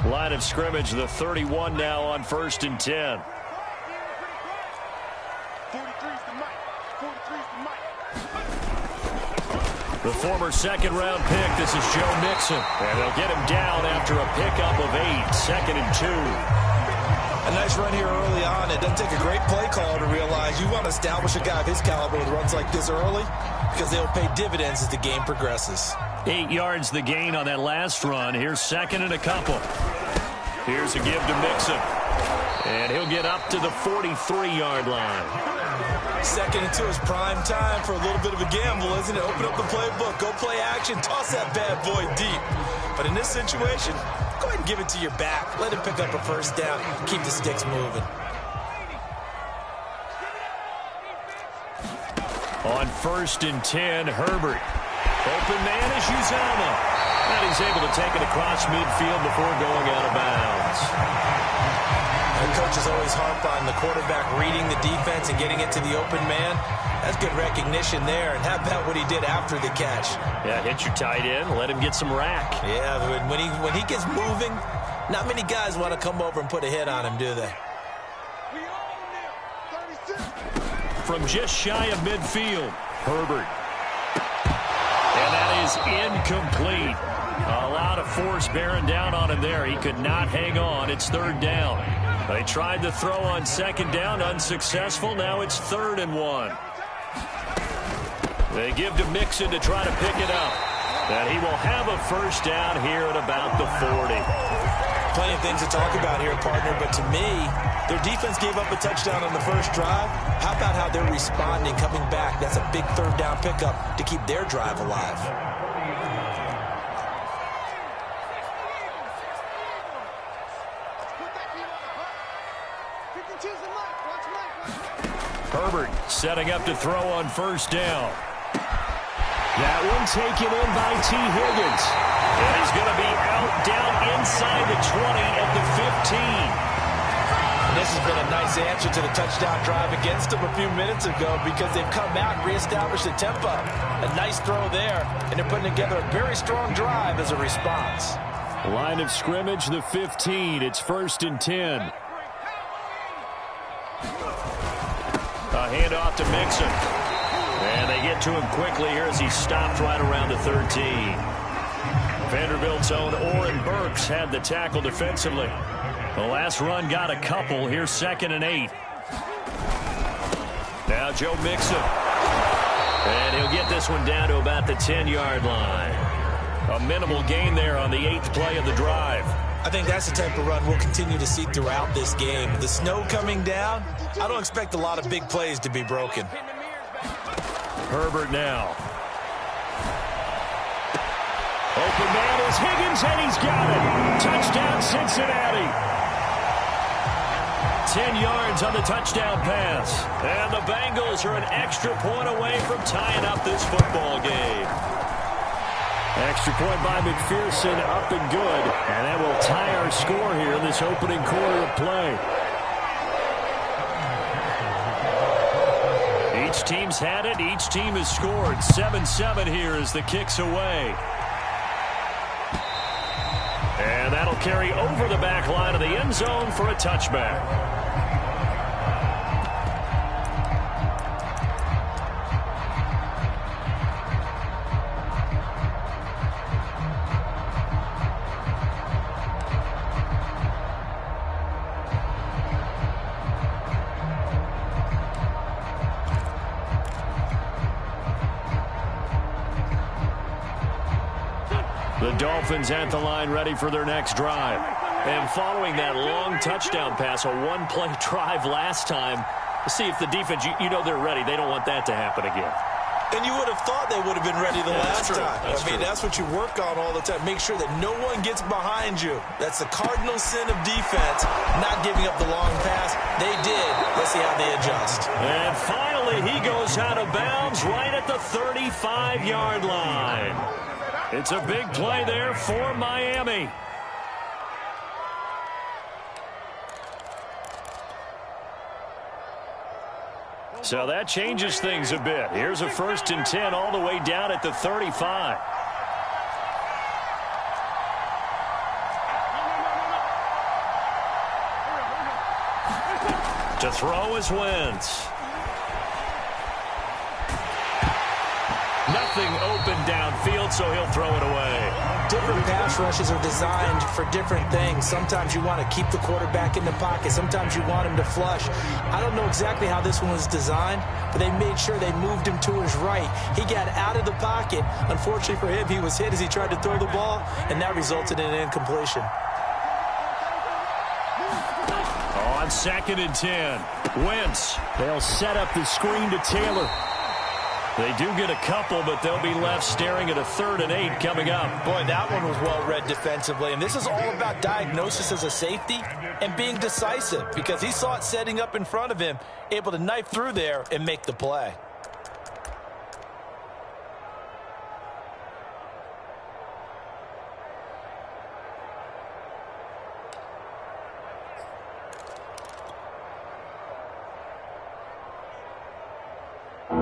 Line of scrimmage, the 31 now on 1st and 10. The former second-round pick, this is Joe Mixon. And they'll get him down after a pickup of 8, 2nd and 2. A nice run here early on. It doesn't take a great play caller to realize you want to establish a guy of his caliber with runs like this early because they'll pay dividends as the game progresses. 8 yards the gain on that last run. Here's 2nd and a couple. Here's a give to Mixon. And he'll get up to the 43-yard line. 2nd and 2 is prime time for a little bit of a gamble, isn't it? Open up the playbook, go play action, toss that bad boy deep. But in this situation, go ahead and give it to your back. Let him pick up a first down. Keep the sticks moving. On 1st and 10, Herbert. Open man is Uzomah. And he's able to take it across midfield before going out of bounds. The coaches always harp on the quarterback reading the defense and getting it to the open man. That's good recognition there. And how about what he did after the catch? Yeah, hit your tight end, let him get some rack. Yeah, when he gets moving, not many guys want to come over and put a hit on him, do they? From just shy of midfield, Herbert. And that is incomplete. A lot of force bearing down on him there. He could not hang on. It's 3rd down. They tried to throw on 2nd down, unsuccessful. Now it's 3rd and 1. They give to Mixon to try to pick it up. And he will have a first down here at about the 40. Plenty of things to talk about here, partner, but to me, their defense gave up a touchdown on the first drive. How about how they're responding, coming back? That's a big 3rd down pickup to keep their drive alive. Herbert setting up to throw on 1st down. That one taken in by T. Higgins. And he's going to be out down inside the 20 at the 15. And this has been a nice answer to the touchdown drive against them a few minutes ago because they've come out and reestablished the tempo. A nice throw there, and they're putting together a very strong drive as a response. Line of scrimmage, the 15. It's 1st and 10. A handoff to Mixon. And they get to him quickly here as he stopped right around the 13. Vanderbilt's own Oren Burks had the tackle defensively. The last run got a couple. Here's 2nd and 8. Now Joe Mixon. And he'll get this one down to about the 10-yard line. A minimal gain there on the 8th play of the drive. I think that's the type of run we'll continue to see throughout this game. The snow coming down, I don't expect a lot of big plays to be broken. Herbert now. Open man is Higgins, and he's got it. Touchdown, Cincinnati. 10 yards on the touchdown pass. And the Bengals are an extra point away from tying up this football game. Extra point by McPherson, up and good. And that will tie our score here in this opening quarter of play. Each team's had it. Each team has scored. 7-7 here as the kick's away. And that'll carry over the back line of the end zone for a touchback. The Dolphins at the line ready for their next drive. And following that long touchdown pass, a one-play drive last time, see if the defense, you know they're ready. They don't want that to happen again. And you would have thought they would have been ready the last time. That's what you work on all the time. Make sure that no one gets behind you. That's the cardinal sin of defense, not giving up the long pass. They did. Let's see how they adjust. And finally, he goes out of bounds right at the 35-yard line. It's a big play there for Miami. So that changes things a bit. Here's a 1st and 10 all the way down at the 35. To throw is Wentz. Nothing open downfield, so he'll throw it away. Different pass rushes are designed for different things. Sometimes you want to keep the quarterback in the pocket. Sometimes you want him to flush. I don't know exactly how this one was designed, but they made sure they moved him to his right. He got out of the pocket. Unfortunately for him, he was hit as he tried to throw the ball, and that resulted in an incompletion. On 2nd and 10, Wentz. They'll set up the screen to Taylor. They do get a couple, but they'll be left staring at a 3rd and 8 coming up. Boy, that one was well read defensively, and this is all about diagnosis as a safety and being decisive because he saw it setting up in front of him, able to knife through there and make the play.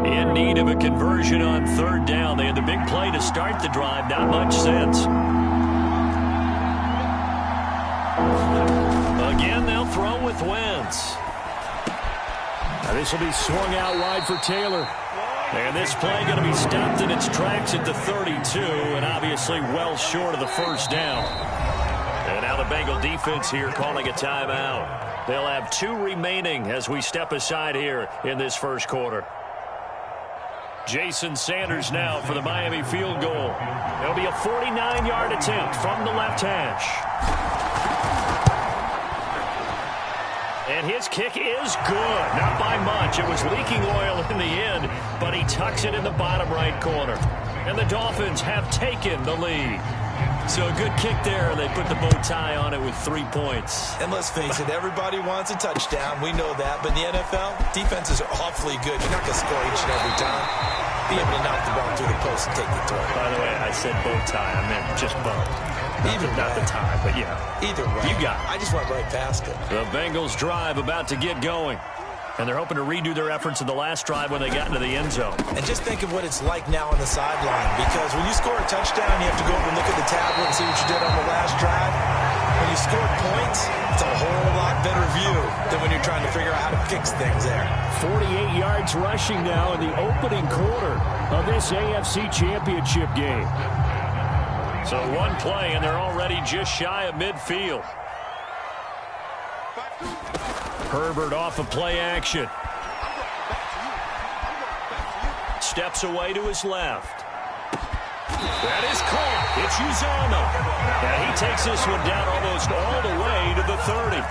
In need of a conversion on 3rd down. They had the big play to start the drive. Not much sense. Again, they'll throw with Wentz. Now this will be swung out wide for Taylor. And this play going to be stopped in its tracks at the 32, and obviously well short of the 1st down. And now the Bengal defense here calling a timeout. They'll have 2 remaining as we step aside here in this 1st quarter. Jason Sanders now for the Miami field goal. It'll be a 49-yard attempt from the left hash. And his kick is good. Not by much. It was leaking oil in the end, but he tucks it in the bottom right corner. And the Dolphins have taken the lead. So a good kick there. They put the bow tie on it with 3 points. And let's face it, everybody wants a touchdown. We know that. But in the NFL, defenses are awfully good. You're not going to score each and every time. Be able to knock the ball through the post and take the throw. By the way, I said bow tie. I meant just bow. Not the tie, but yeah. Either way. You got it. I just went right past it. The Bengals drive about to get going. And they're hoping to redo their efforts in the last drive when they got into the end zone. And just think of what it's like now on the sideline. Because when you score a touchdown, you have to go over and look at the tablet and see what you did on the last drive. When you score points, it's a whole lot better view than when you're trying to figure out how to fix things there. 48 yards rushing now in the opening quarter of this AFC Championship game. So 1 play, and they're already just shy of midfield. Herbert off of play action. Steps away to his left. That is caught. It's Uzama. And he takes this one down almost all the way to the 30.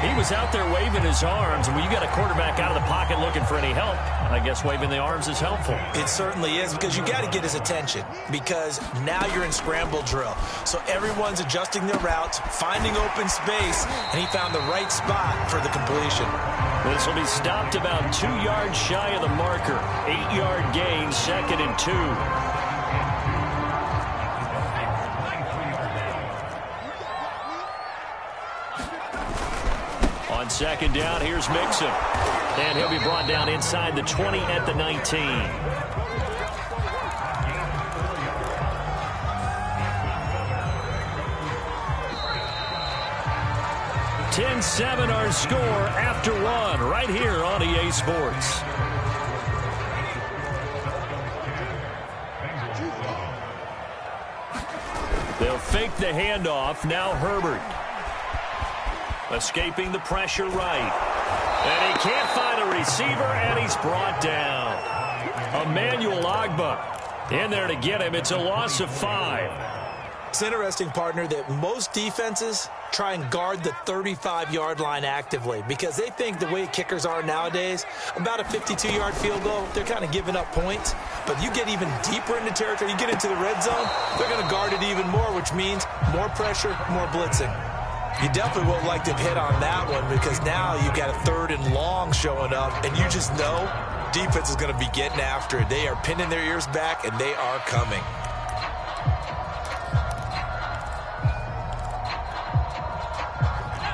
He was out there waving his arms, and when you got a quarterback out of the pocket looking for any help, I guess waving the arms is helpful. It certainly is, because you got to get his attention, because now you're in scramble drill. So everyone's adjusting their routes, finding open space, and he found the right spot for the completion. This will be stopped about 2 yards shy of the marker. 8-yard gain, 2nd and 2. On 2nd down, here's Mixon. And he'll be brought down inside the 20 at the 19. (10-7) our score after 1 right here on EA Sports. They'll fake the handoff. Now Herbert. Escaping the pressure right. And he can't find a receiver, and he's brought down. Emmanuel Ogbah in there to get him. It's a loss of 5. It's interesting, partner, that most defenses try and guard the 35-yard line actively because they think the way kickers are nowadays, about a 52-yard field goal, they're kind of giving up points. But you get even deeper into territory, you get into the red zone, they're going to guard it even more, which means more pressure, more blitzing. You definitely won't like to hit on that one because now you've got a 3rd and long showing up, and you just know defense is going to be getting after it. They are pinning their ears back, and they are coming.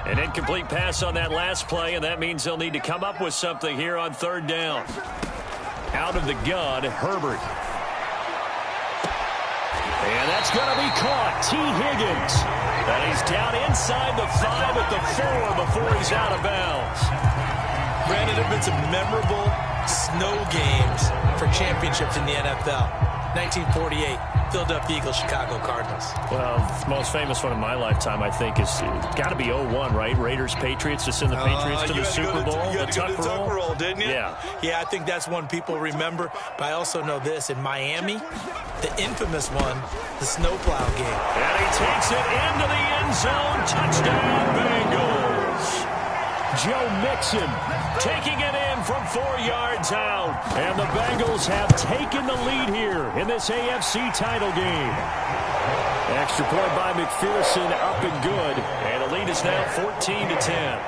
An incomplete pass on that last play, and that means they'll need to come up with something here on 3rd down. Out of the gun, Herbert. And that's going to be caught. T. Higgins. And he's down inside the 5 at the 4 before he's out of bounds. Brandon, there have been some memorable snow games for championships in the NFL. 1948, Philadelphia Eagles, Chicago Cardinals. Well, the most famous one in my lifetime, I think, is got to be 01, right? Raiders, Patriots, to send the Patriots to the Super Bowl. You had to go to the tuck roll, didn't you? Yeah. Yeah, I think that's one people remember. But I also know this. In Miami, the infamous one, the snowplow game. And he takes it into the end zone. Touchdown, Bengals. Joe Mixon taking it in from 4 yards out. And the Bengals have taken the lead here in this AFC title game. Extra point by McPherson, up and good. And the lead is now 14-10.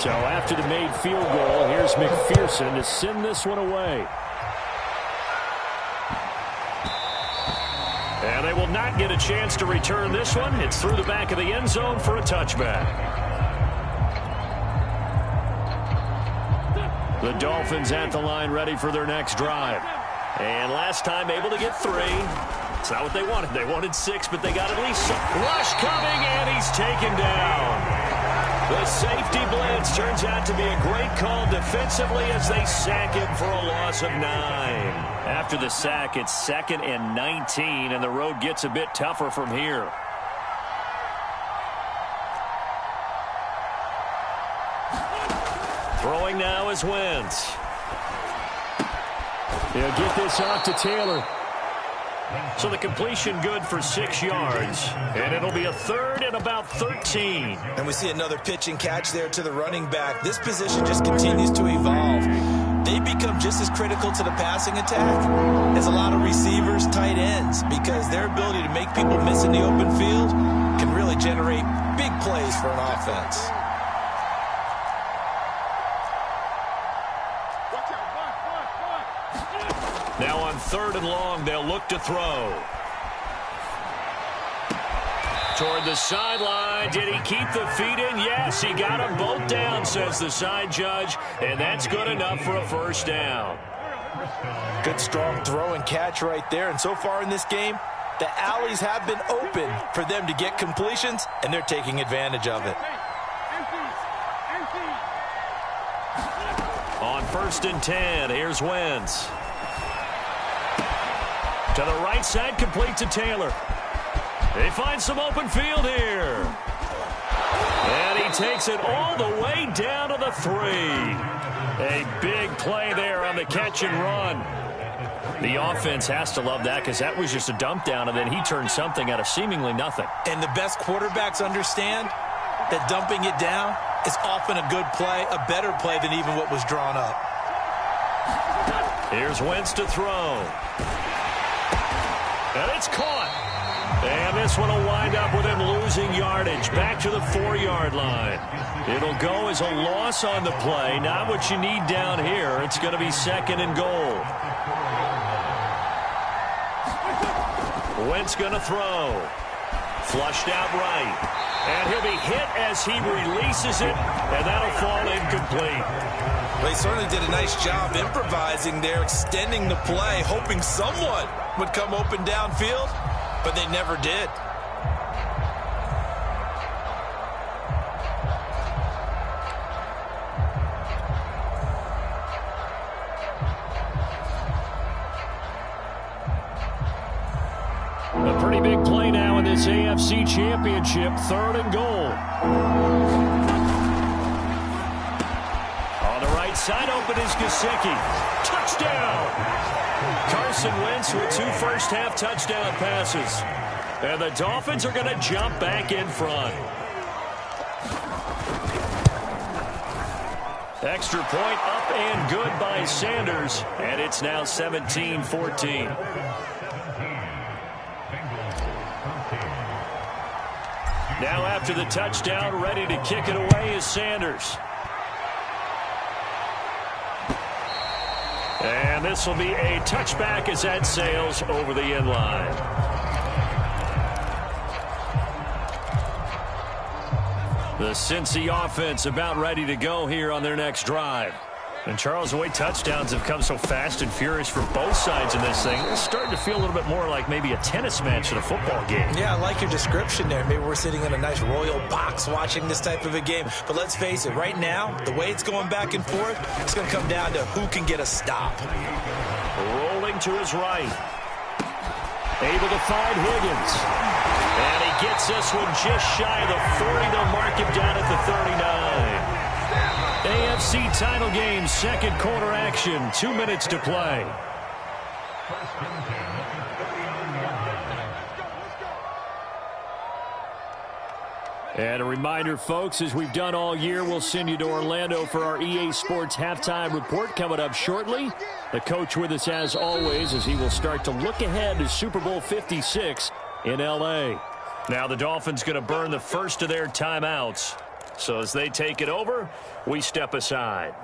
So after the made field goal, here's McPherson to send this one away. And they will not get a chance to return this one. It's through the back of the end zone for a touchback. The Dolphins at the line, ready for their next drive. And last time able to get 3. It's not what they wanted. They wanted 6, but they got at least some. Rush coming, and he's taken down. The safety blitz turns out to be a great call defensively as they sack him for a loss of 9. After the sack, it's 2nd and 19, and the road gets a bit tougher from here. Throwing now is Wentz. He'll get this off to Taylor. So the completion good for 6 yards. And it'll be a 3rd and about 13. And we see another pitch and catch there to the running back. This position just continues to evolve. They become just as critical to the passing attack as a lot of receivers, tight ends, because their ability to make people miss in the open field can really generate big plays for an offense. Now on 3rd and long, they'll look to throw. Toward the sideline. Did he keep the feet in? Yes, he got them both down, says the side judge. And that's good enough for a first down. Good, strong throw and catch right there. And so far in this game, the alleys have been open for them to get completions, and they're taking advantage of it. On 1st and 10, here's Wentz. To the right side, complete to Taylor. They find some open field here. And he takes it all the way down to the 3. A big play there on the catch and run. The offense has to love that because that was just a dump down, and then he turned something out of seemingly nothing. And the best quarterbacks understand that dumping it down is often a good play, a better play than even what was drawn up. Here's Wentz to throw. And it's caught. And this one will wind up with him losing yardage back to the 4-yard line. It'll go as a loss on the play. Not what you need down here. It's going to be 2nd and goal. Wentz going to throw. Flushed out right. And he'll be hit as he releases it. And that'll fall incomplete. They certainly did a nice job improvising there, extending the play, hoping someone would come open downfield, but they never did. A pretty big play now in this AFC Championship, 3rd and goal. On the right side, open is Gesicki. Touchdown! Carson Wentz with 2 first-half touchdown passes. And the Dolphins are going to jump back in front. Extra point up and good by Sanders. And it's now 17-14. Now after the touchdown, ready to kick it away is Sanders. And this will be a touchback as that sails over the end line. The Cincy offense about ready to go here on their next drive. And, Charles, the way touchdowns have come so fast and furious for both sides in this thing, it's starting to feel a little bit more like maybe a tennis match than a football game. Yeah, I like your description there. Maybe we're sitting in a nice royal box watching this type of a game. But let's face it, right now, the way it's going back and forth, it's going to come down to who can get a stop. Rolling to his right. Able to find Higgins. And he gets this one just shy of the 40. They'll mark him down at the 39. AFC title game, second quarter action. 2 minutes to play. And a reminder, folks, as we've done all year, we'll send you to Orlando for our EA Sports halftime report coming up shortly. The coach with us as always as he will start to look ahead to Super Bowl 56 in L.A. Now the Dolphins going to burn the first of their timeouts. So as they take it over, we step aside.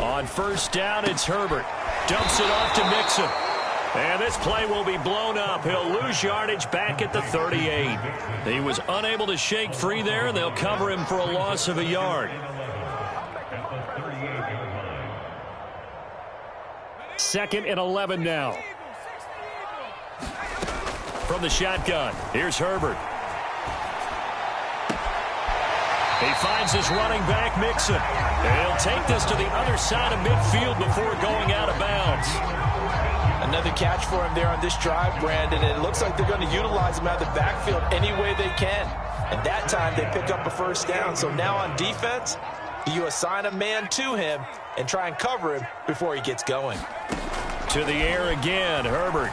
On first down, it's Herbert. Dumps it off to Mixon. And this play will be blown up. He'll lose yardage back at the 38. He was unable to shake free there, and they'll cover him for a loss of a yard. Second and 11 now. From the shotgun, here's Herbert. He finds his running back, Mixon. And he'll take this to the other side of midfield before going out of bounds. Another catch for him there on this drive, Brandon. And it looks like they're going to utilize him out of the backfield any way they can. And that time they pick up a first down. So now on defense, you assign a man to him and try and cover him before he gets going. To the air again, Herbert.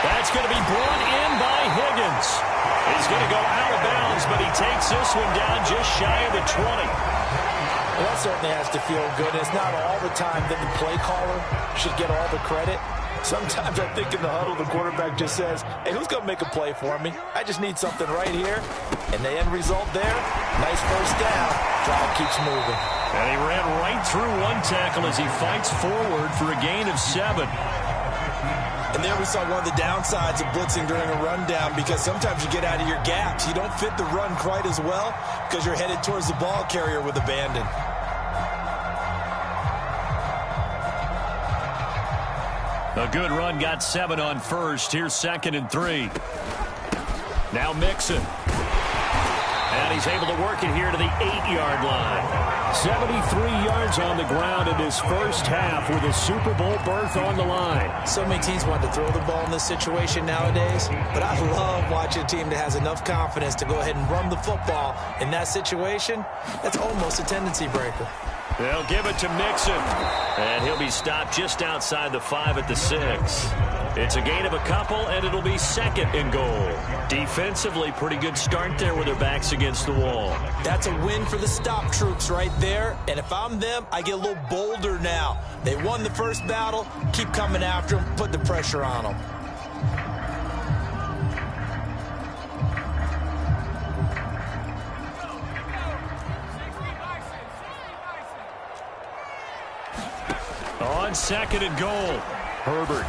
That's going to be brought in by Higgins. He's going to go out of bounds, but he takes this one down just shy of the 20. Well, that certainly has to feel good. It's not all the time that the play caller should get all the credit. Sometimes I think in the huddle, the quarterback just says, hey, who's going to make a play for me? I just need something right here. And the end result there, nice first down. Drive keeps moving. And he ran right through one tackle as he fights forward for a gain of 7. And there we saw one of the downsides of blitzing during a rundown, because sometimes you get out of your gaps. You don't fit the run quite as well because you're headed towards the ball carrier with abandon. A good run got 7 on first. Here's second and 3. Now Mixon. And he's able to work it here to the 8-yard line. 73 yards on the ground in his first half with a Super Bowl berth on the line. So many teams want to throw the ball in this situation nowadays, but I love watching a team that has enough confidence to go ahead and run the football. In that situation, that's almost a tendency breaker. They'll give it to Mixon, and he'll be stopped just outside the 5 at the 6. It's a gain of a couple, and it'll be second and goal. Defensively, pretty good start there with their backs against the wall. That's a win for the stop troops right there, and if I'm them, I get a little bolder now. They won the first battle, keep coming after them, put the pressure on them. On second and goal, Herbert.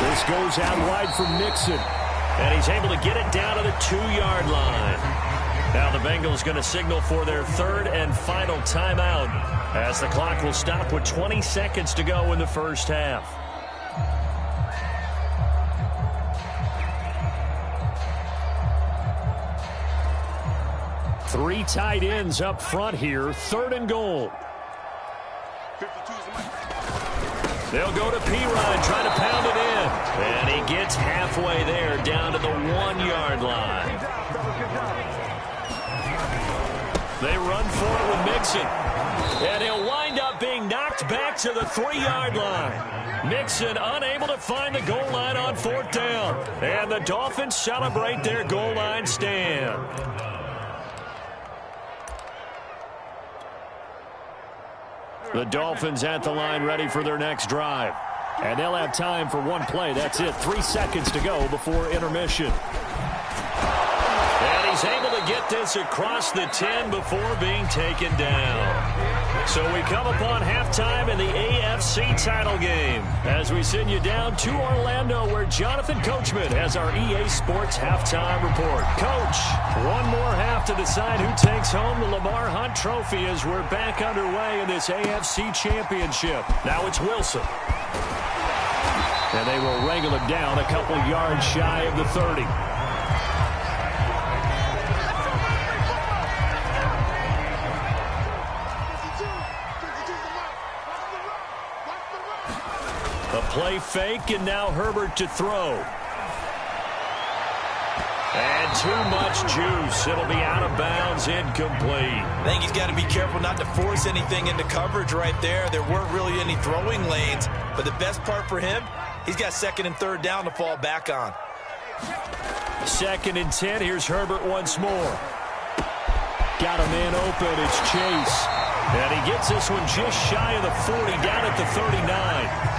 This goes out wide for Mixon. And he's able to get it down to the 2-yard line. Now the Bengals going to signal for their third and final timeout as the clock will stop with 20 seconds to go in the first half. Three tight ends up front here. Third and goal. They'll go to P-Ryan, trying to pound it in. And he gets halfway there, down to the 1-yard line. They run for it with Mixon. And he'll wind up being knocked back to the 3-yard line. Mixon unable to find the goal line on 4th down. And the Dolphins celebrate their goal line stand. The Dolphins at the line ready for their next drive. And they'll have time for one play. That's it. 3 seconds to go before intermission. And he's able to get this across the 10 before being taken down. So we come upon halftime in the AFC title game as we send you down to Orlando, where Jonathan Coachman has our EA Sports halftime report. Coach, one more half to decide who takes home the Lamar Hunt Trophy as we're back underway in this AFC Championship. Now it's Wilson. And they will wrangle him down a couple yards shy of the 30. A play fake, and now Herbert to throw. And too much juice. It'll be out of bounds, incomplete. I think he's got to be careful not to force anything into coverage right there. There weren't really any throwing lanes, but the best part for him, he's got 2nd and 3rd down to fall back on. 2nd and 10. Here's Herbert once more. Got a man open. It's Chase. And he gets this one just shy of the 40, down at the 39.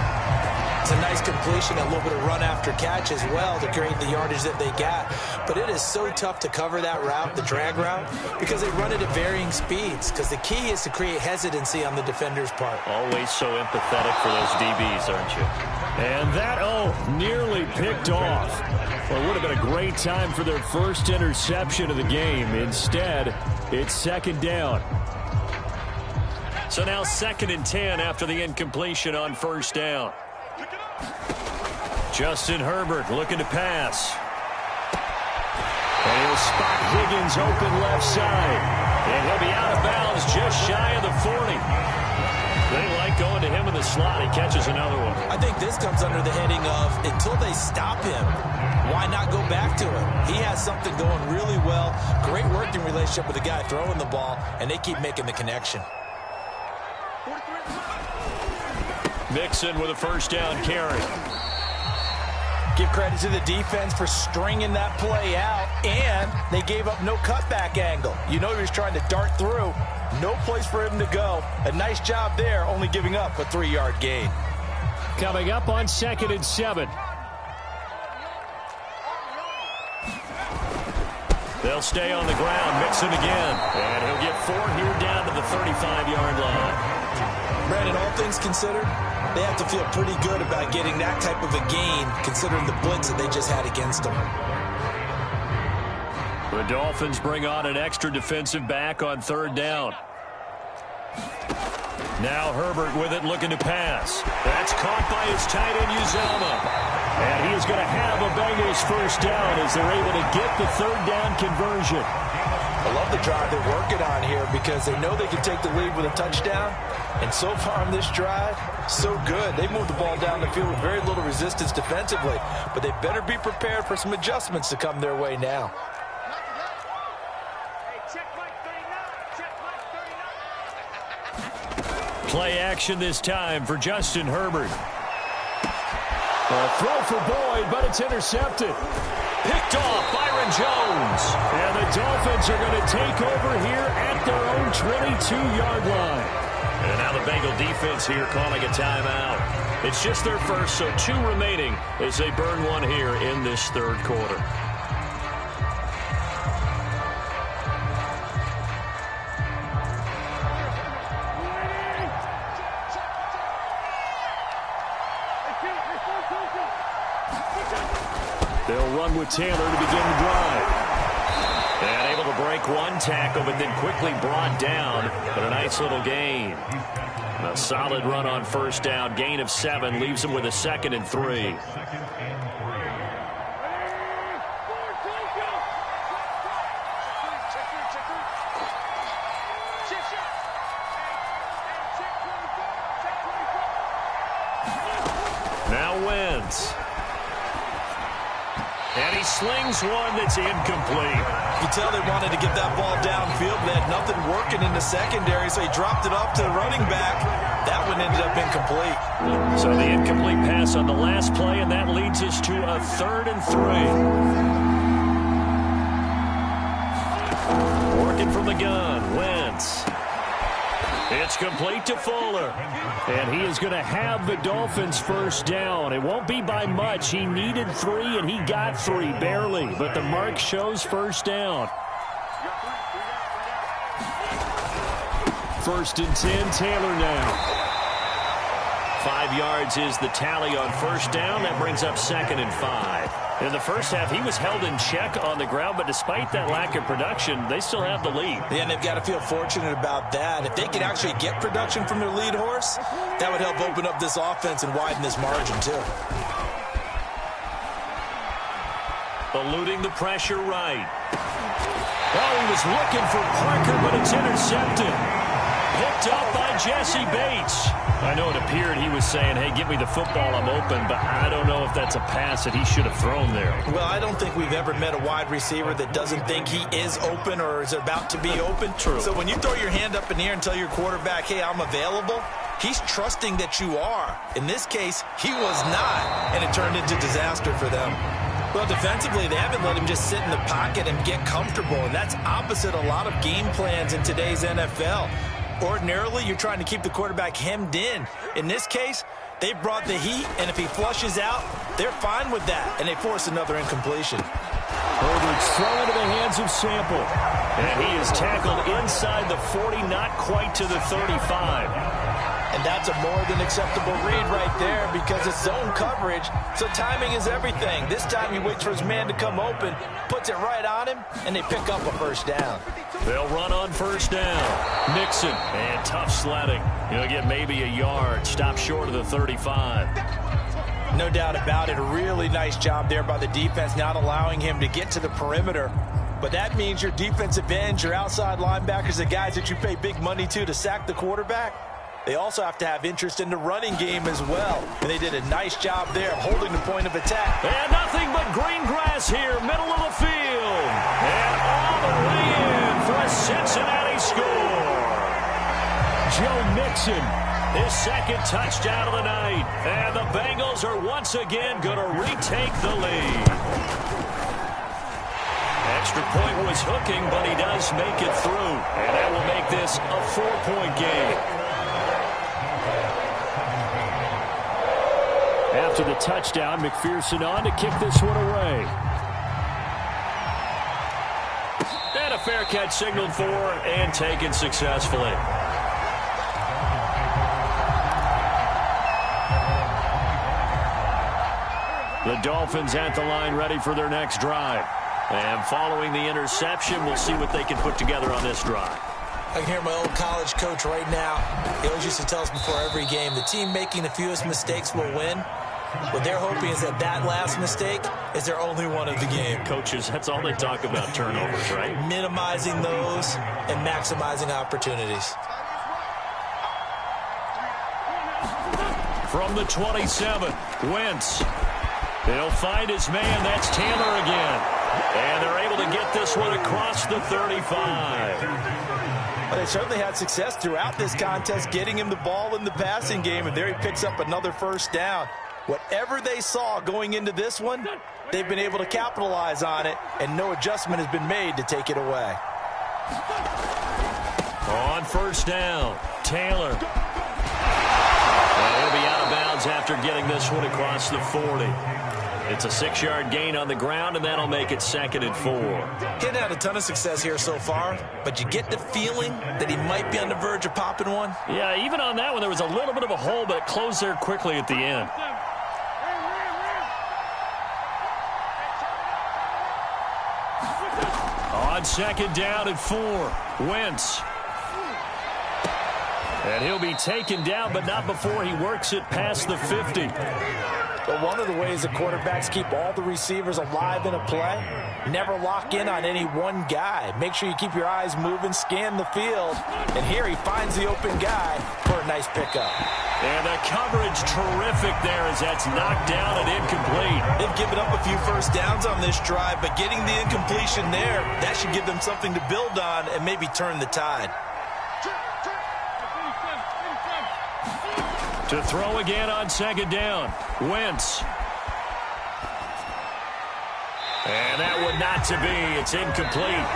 It's a nice completion, a little bit of run after catch as well to create the yardage that they got. But it is so tough to cover that route, the drag route, because they run it at varying speeds. Because the key is to create hesitancy on the defender's part. Always so empathetic for those DBs, aren't you? And that, nearly picked off. Well, it would have been a great time for their first interception of the game. Instead, it's 2nd down. So now 2nd and 10 after the incompletion on 1st down. Justin Herbert looking to pass. And he'll spot Higgins open left side. And he'll be out of bounds just shy of the 40. They like going to him in the slot. He catches another one. I think this comes under the heading of until they stop him, why not go back to him? He has something going really well. Great working relationship with the guy throwing the ball, and they keep making the connection. Mixon with a 1st down carry. Give credit to the defense for stringing that play out, and they gave up no cutback angle. You know he was trying to dart through. No place for him to go. A nice job there, only giving up a 3-yard gain. Coming up on 2nd and 7. They'll stay on the ground. Mixon again. And he'll get 4 here down to the 35-yard line. Brandon, all things considered, they have to feel pretty good about getting that type of a gain, considering the blitz that they just had against them. The Dolphins bring on an extra defensive back on 3rd down. Now Herbert with it, looking to pass. That's caught by his tight end, Uzomah. And he is going to have a Bengals 1st down as they're able to get the 3rd down conversion. I love the drive they're working on here because they know they can take the lead with a touchdown. And so far on this drive, so good. They moved the ball down the field with very little resistance defensively. But they better be prepared for some adjustments to come their way now. Play action this time for Justin Herbert. A throw for Boyd, but it's intercepted. Picked off Byron Jones. And the Dolphins are going to take over here at their own 22-yard line. And now the Bengal defense here calling a timeout. It's just their first, so 2 remaining as they burn one here in this 3rd quarter. They'll run with Taylor to begin the drive. And able to break one tackle, but then quickly brought down. But a nice little gain. A solid run on 1st down. Gain of 7 leaves him with a 2nd and 3. Now Wentz. And he slings one that's incomplete. You can tell they wanted to get that ball downfield. They had nothing working in the secondary, so he dropped it off to the running back. That one ended up incomplete. So the incomplete pass on the last play, and that leads us to a 3rd and 3. Working from the gun, Wentz. It's It's complete to Fuller. And he is going to have the Dolphins first down. It won't be by much. He needed 3, and he got 3, barely. But the mark shows first down. 1st and 10, Taylor now. 5 yards is the tally on first down. That brings up 2nd and 5. In the first half, he was held in check on the ground, but despite that lack of production, they still have the lead. Yeah, and they've got to feel fortunate about that. If they could actually get production from their lead horse, that would help open up this offense and widen this margin, too. Eluding the pressure right. Oh, he was looking for Parker, but it's intercepted. Picked up by Jesse Bates. I know it appeared he was saying, hey, give me the football, I'm open, but I don't know if that's a pass that he should have thrown there. Well, I don't think we've ever met a wide receiver that doesn't think he is open or is about to be open. True. So when you throw your hand up in the air and tell your quarterback, hey, I'm available, he's trusting that you are. In this case, he was not, and it turned into disaster for them. Well, defensively, they haven't let him just sit in the pocket and get comfortable, and that's opposite a lot of game plans in today's NFL. Ordinarily, you're trying to keep the quarterback hemmed in. In this case, they brought the heat, and if he flushes out, they're fine with that, and they force another incompletion. Herbert's thrown into the hands of Sample, and he is tackled inside the 40, not quite to the 35. And that's a more than acceptable read right there because it's zone coverage, so timing is everything. This time he waits for his man to come open, puts it right on him, and they pick up a first down. They'll run on first down. Nixon, and tough sledding. He'll get maybe a yard, stop short of the 35. No doubt about it. A really nice job there by the defense, not allowing him to get to the perimeter. But that means your defensive ends, your outside linebackers, the guys that you pay big money to sack the quarterback, they also have to have interest in the running game as well. And they did a nice job there of holding the point of attack. And nothing but green grass here, middle of the field. And all the way in for a Cincinnati score. Joe Mixon, his 2nd touchdown of the night. And the Bengals are once again going to retake the lead. Extra point was hooking, but he does make it through. And that will make this a 4-point game. After the touchdown, McPherson on to kick this one away. And a fair catch signaled for and taken successfully. The Dolphins at the line ready for their next drive. And following the interception, we'll see what they can put together on this drive. I can hear my old college coach right now. He always used to tell us before every game, the team making the fewest mistakes will win. What they're hoping is that that last mistake is their only one of the game. Coaches, that's all they talk about, turnovers, right? Minimizing those and maximizing opportunities. From the 27, Wentz. He'll find his man. That's Taylor again. And they're able to get this one across the 35. Well, they certainly had success throughout this contest, getting him the ball in the passing game, and there he picks up another first down. Whatever they saw going into this one, they've been able to capitalize on it, and no adjustment has been made to take it away. On first down, Taylor. And he'll be out of bounds after getting this one across the 40. It's a 6-yard gain on the ground, and that'll make it 2nd and 4. He hadn't had a ton of success here so far, but you get the feeling that he might be on the verge of popping one. Yeah, even on that one, there was a little bit of a hole, but it closed there quickly at the end. On 2nd down and 4, Wentz. And he'll be taken down, but not before he works it past the 50. But one of the ways the quarterbacks keep all the receivers alive in a play, never lock in on any one guy. Make sure you keep your eyes moving, scan the field. And here he finds the open guy for a nice pickup. And the coverage terrific there as that's knocked down and incomplete. They've given up a few first downs on this drive, but getting the incompletion there, that should give them something to build on and maybe turn the tide. To throw again on 2nd down, Wentz. And that would not to be. It's incomplete.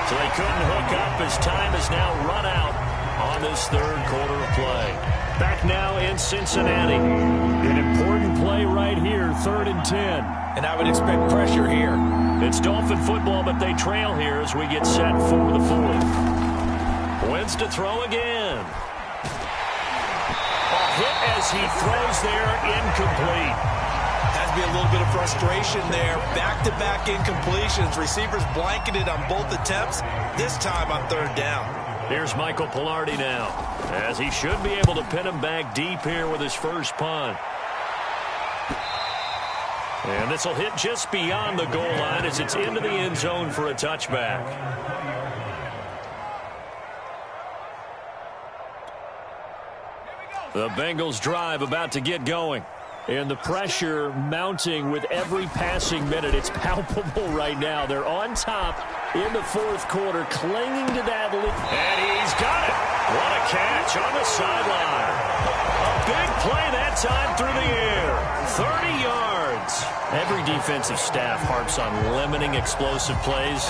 So they couldn't hook up as time is now run out on this this third quarter of play. Back now in Cincinnati. An important play right here, 3rd and 10. And I would expect pressure here. It's Dolphin football, but they trail here as we get set for the 4th. Wentz to throw again. A hit as he throws there, incomplete. Has to be a little bit of frustration there. Back-to-back incompletions. Receivers blanketed on both attempts, this time on 3rd down. Here's Michael Pilardi now, as he should be able to pin him back deep here with his first punt. And this will hit just beyond the goal line as it's into the end zone for a touchback. The Bengals drive about to get going. And the pressure mounting with every passing minute. It's palpable right now. They're on top in the 4th quarter, clinging to that lead. And he's got it. What a catch on the sideline. A big play that time through the air. 30 yards. Every defensive staff harps on limiting explosive plays.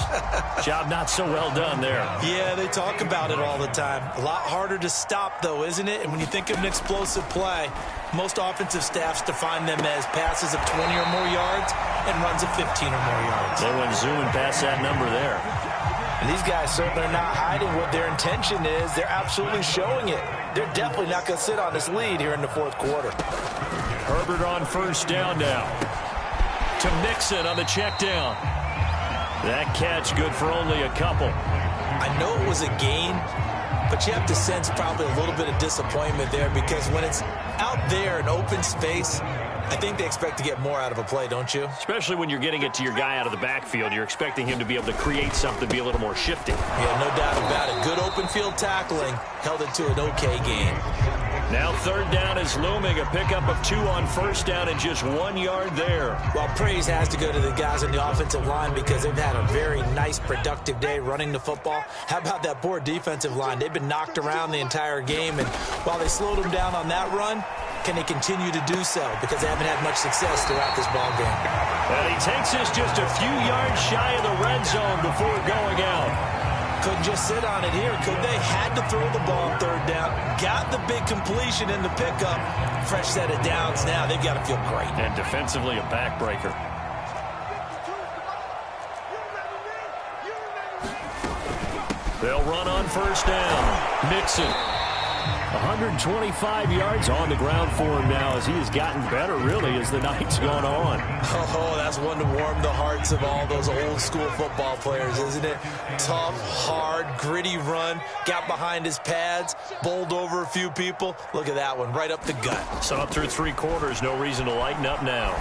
Job not so well done there. Yeah, they talk about it all the time. A lot harder to stop, though, isn't it? And when you think of an explosive play, most offensive staffs define them as passes of 20 or more yards and runs of 15 or more yards. They went zooming past that number there. And these guys certainly are not hiding what their intention is. They're absolutely showing it. They're definitely not going to sit on this lead here in the 4th quarter. Herbert on 1st down now. To Mixon on the check down. That catch good for only a couple. I know it was a gain, but you have to sense probably a little bit of disappointment there because when it's out there in open space, I think they expect to get more out of a play, don't you? Especially when you're getting it to your guy out of the backfield. You're expecting him to be able to create something, be a little more shifty. Yeah, no doubt about it. Good open field tackling held it to an okay gain. Now 3rd down is looming. A pickup of 2 on 1st down and just 1 yard there. Well, praise has to go to the guys on the offensive line because they've had a very nice, productive day running the football. How about that poor defensive line? They've been knocked around the entire game, and while they slowed them down on that run, can they continue to do so? Because they haven't had much success throughout this ball game. And he takes us just a few yards shy of the red zone before going out. Couldn't just sit on it here, could they? Had to throw the ball on 3rd down. Got the big completion in the pickup. Fresh set of downs now. They've got to feel great. And defensively, a backbreaker. They'll run on 1st down. Mixon. 125 yards on the ground for him now as he has gotten better, really, as the night's gone on. Oh, that's one to warm the hearts of all those old-school football players, isn't it? Tough, hard, gritty run. Got behind his pads, bowled over a few people. Look at that one, right up the gut. So up through 3 quarters, no reason to lighten up now.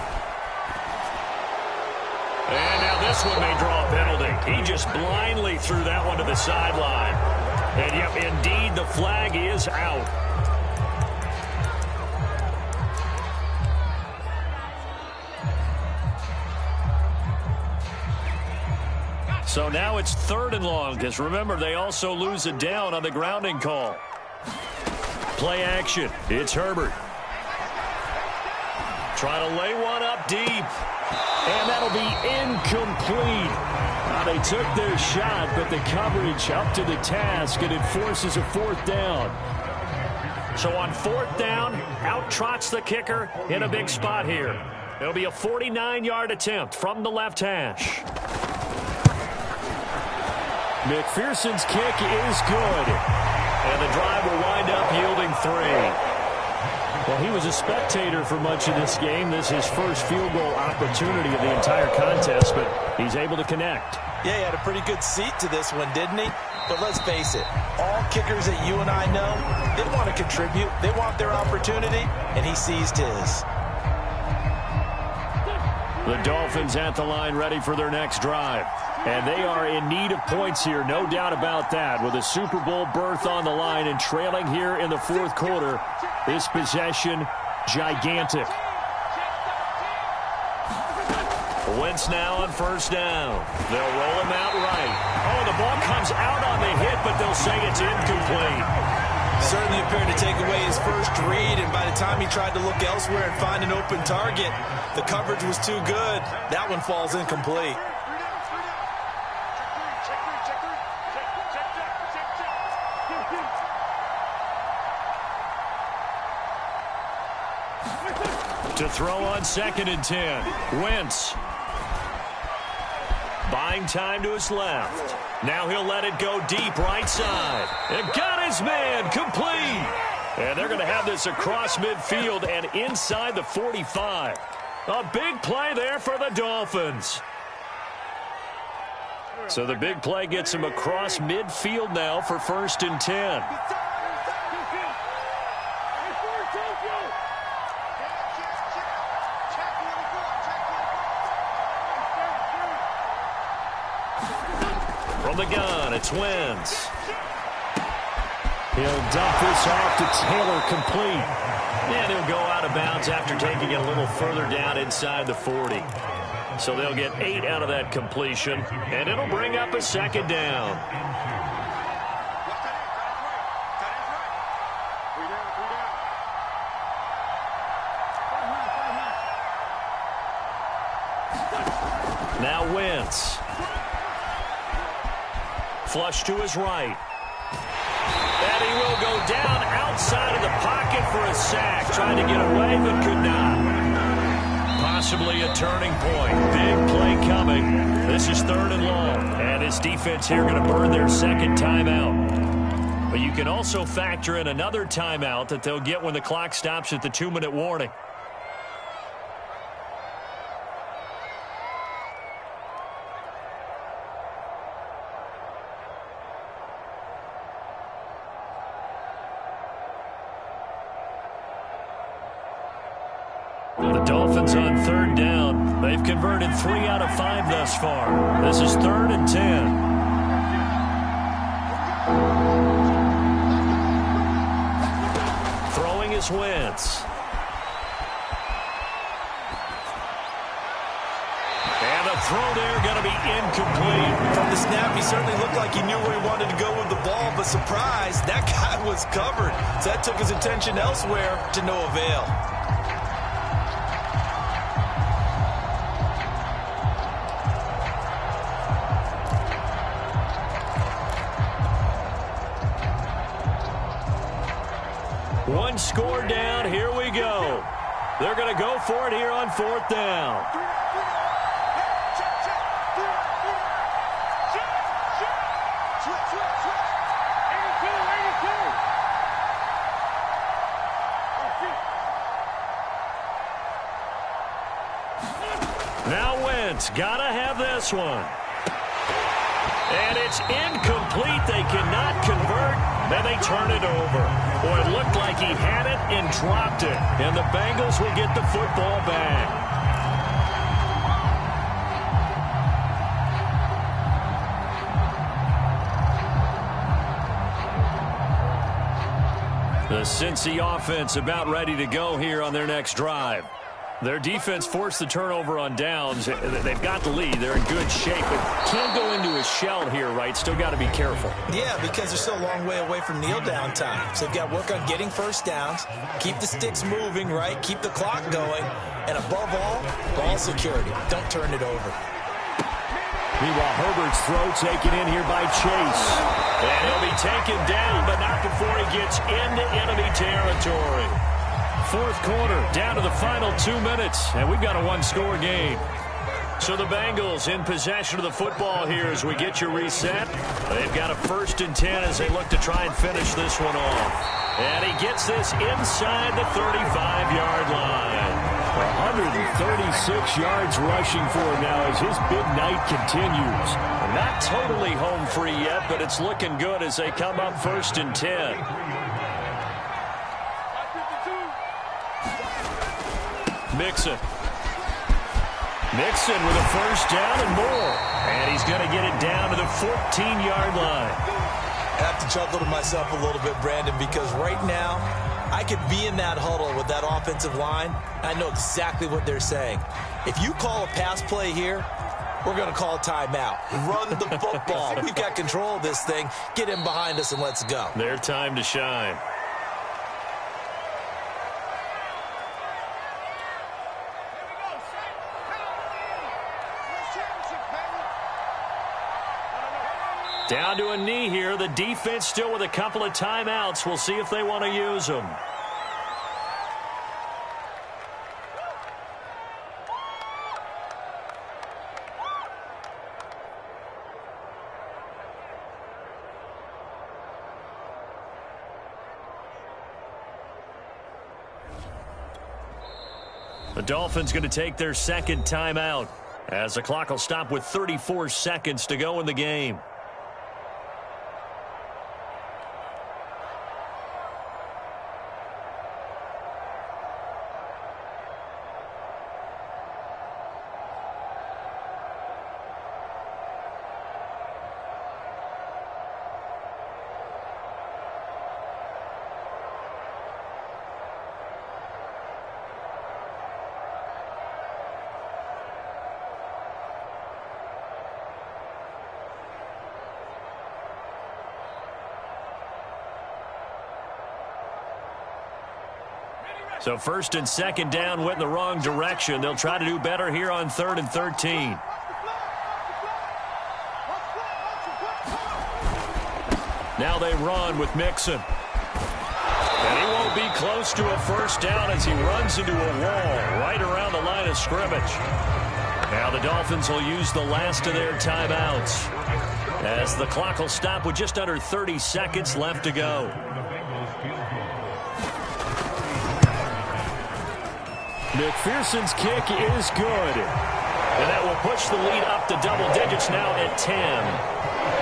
And now this one may draw a penalty. He just blindly threw that one to the sideline. And, yep, indeed, the flag is out. So now it's 3rd and long, because remember, they also lose a down on the grounding call. Play action. It's Herbert. Trying to lay one up deep. And that'll be incomplete. They took their shot, but the coverage up to the task, and it forces a 4th down. So on 4th down, out trots the kicker in a big spot here. It'll be a 49-yard attempt from the left hash. McPherson's kick is good. And the drive will wind up yielding 3. Well, he was a spectator for much of this game. This is his first field goal opportunity of the entire contest, but he's able to connect. Yeah, he had a pretty good seat to this one, didn't he? But let's face it, all kickers that you and I know, they want to contribute. They want their opportunity, and he seized his. The Dolphins at the line ready for their next drive. And they are in need of points here, no doubt about that. With a Super Bowl berth on the line and trailing here in the 4th quarter, this possession gigantic. Wentz now on 1st down. They'll roll him out right. Oh, the ball comes out on the hit, but they'll say it's incomplete. Certainly appeared to take away his first read, and by the time he tried to look elsewhere and find an open target, the coverage was too good. That one falls incomplete. To throw on 2nd and 10. Wentz. Buying time to his left. Now he'll let it go deep right side. And got his man complete. And they're going to have this across midfield and inside the 45. A big play there for the Dolphins. So the big play gets him across midfield now for 1st and 10. From the gun, it's Wentz. He'll dump this off to Taylor, complete. And he'll go out of bounds after taking it a little further down inside the 40. So they'll get 8 out of that completion, and it'll bring up a 2nd down. Now Wentz. Flush to his right. And he will go down outside of the pocket for a sack. Trying to get away, but could not. Possibly a turning point. Big play coming. This is 3rd and long. And his defense here going to burn their 2nd timeout. But you can also factor in another timeout that they'll get when the clock stops at the 2-minute warning. The Dolphins on 3rd down. They've converted 3 out of 5 thus far. This is 3rd and 10. Throwing is Wentz. And the throw there going to be incomplete. From the snap, he certainly looked like he knew where he wanted to go with the ball, but surprise, that guy was covered. So that took his attention elsewhere to no avail. One score down. Here we go. They're going to go for it here on 4th down. Now Wentz, gotta have this one. And it's incomplete. They cannot convert. Then they turn it over. Boy, it looked like he had it and dropped it. And the Bengals will get the football back. The Cincy offense about ready to go here on their next drive. Their defense forced the turnover on downs. They've got the lead. They're in good shape, but can't go into a shell here, right? Still got to be careful. Yeah, because they're still a long way away from kneel down time. So they've got to work on getting first downs, keep the sticks moving, right? Keep the clock going, and above all, ball security. Don't turn it over. Meanwhile, Herbert's throw taken in here by Chase. And he'll be taken down, but not before he gets into enemy territory. 4th quarter, down to the final 2 minutes, and we've got a 1-score game. So the Bengals in possession of the football here as we get you reset. They've got a 1st and 10 as they look to try and finish this one off. And he gets this inside the 35-yard line. 136 yards rushing for him now as his big night continues. Not totally home free yet, but it's looking good as they come up 1st and 10. Mixon with a 1st down and more. And he's going to get it down to the 14-yard line. I have to chuckle to myself a little bit, Brandon, because right now I could be in that huddle with that offensive line. I know exactly what they're saying. If you call a pass play here, we're going to call timeout. Run the football. We've got control of this thing. Get him behind us and let's go. Their time to shine. Down to a knee here. The defense still with a couple of timeouts. We'll see if they want to use them. The Dolphins going to take their second timeout as the clock will stop with 34 seconds to go in the game. So first and second down went in the wrong direction. They'll try to do better here on 3rd and 13. Now they run with Mixon. And he won't be close to a first down as he runs into a wall right around the line of scrimmage. Now the Dolphins will use the last of their timeouts as the clock will stop with just under 30 seconds left to go. McPherson's kick is good. And that will push the lead up to double digits now at 10.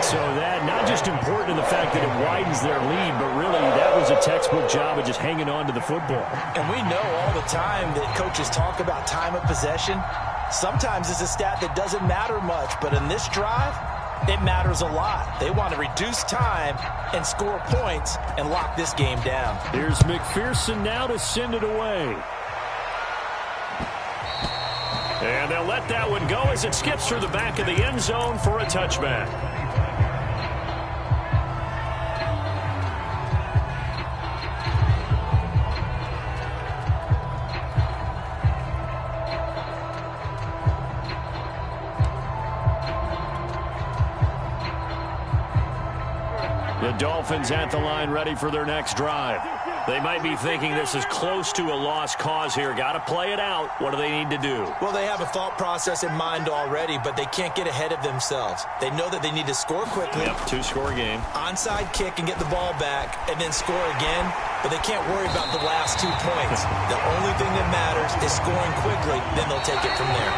So that not just important in the fact that it widens their lead, but really that was a textbook job of just hanging on to the football. And we know all the time that coaches talk about time of possession. Sometimes it's a stat that doesn't matter much, but in this drive, it matters a lot. They want to reduce time and score points and lock this game down. Here's McPherson now to send it away. And they'll let that one go as it skips through the back of the end zone for a touchback. The Dolphins at the line ready for their next drive. They might be thinking this is close to a lost cause here. Got to play it out. What do they need to do? Well, they have a thought process in mind already, but they can't get ahead of themselves. They know that they need to score quickly. Yep, two-score game. Onside kick and get the ball back and then score again, but they can't worry about the last 2 points. The only thing that matters is scoring quickly, then they'll take it from there.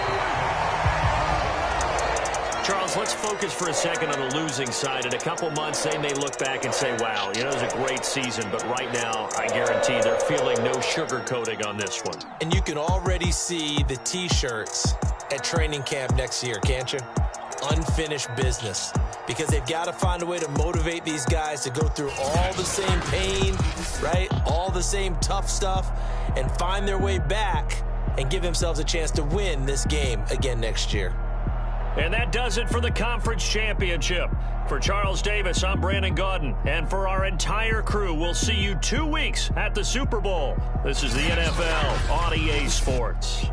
Charles, let's focus for a second on the losing side. In a couple months, they may look back and say, wow, you know, it was a great season. But right now, I guarantee they're feeling no sugarcoating on this one. And you can already see the T-shirts at training camp next year, can't you? Unfinished business. Because they've got to find a way to motivate these guys to go through all the same pain, right? All the same tough stuff, and find their way back and give themselves a chance to win this game again next year. And that does it for the conference championship. For Charles Davis, I'm Brandon Gaudin. And for our entire crew, we'll see you 2 weeks at the Super Bowl. This is the NFL on EA Sports.